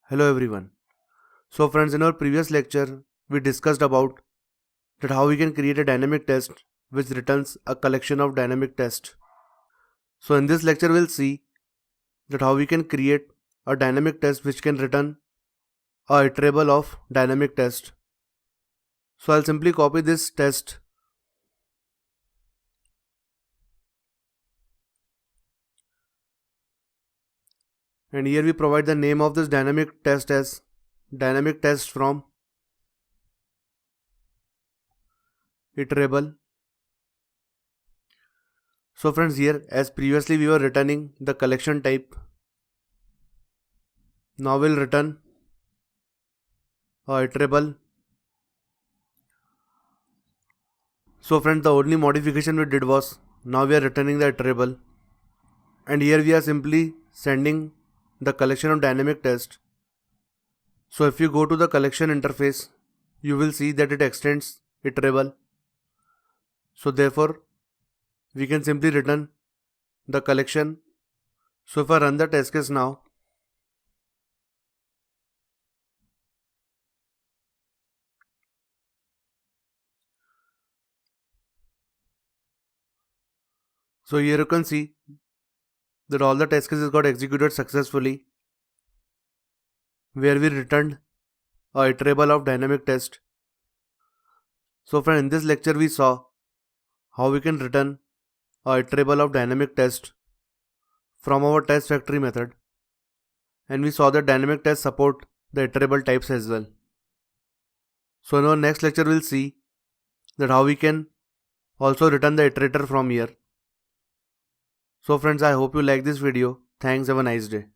Hello everyone. So friends, in our previous lecture, we discussed about that how we can create a dynamic test which returns a collection of dynamic tests. So in this lecture, we'll see that how we can create a dynamic test which can return a iterable of dynamic test. So I'll simply copy this test and here we provide the name of this dynamic test as dynamic test from iterable. So friends, here as previously we were returning the collection type, now we'll return a iterable. So friends, the only modification we did was now we are returning the iterable, and here we are simply sending the collection of dynamic test. So if you go to the collection interface, you will see that it extends iterable. So therefore we can simply return the collection. So if I run the test case now, so here you can see that all the test cases got executed successfully, where we returned a iterable of dynamic test. So friend, in this lecture we saw how we can return a iterable of dynamic test from our test factory method, and we saw that dynamic tests support the iterable types as well. So in our next lecture we'll see that how we can also return the iterator from here. So friends, I hope you like this video. Thanks, have a nice day.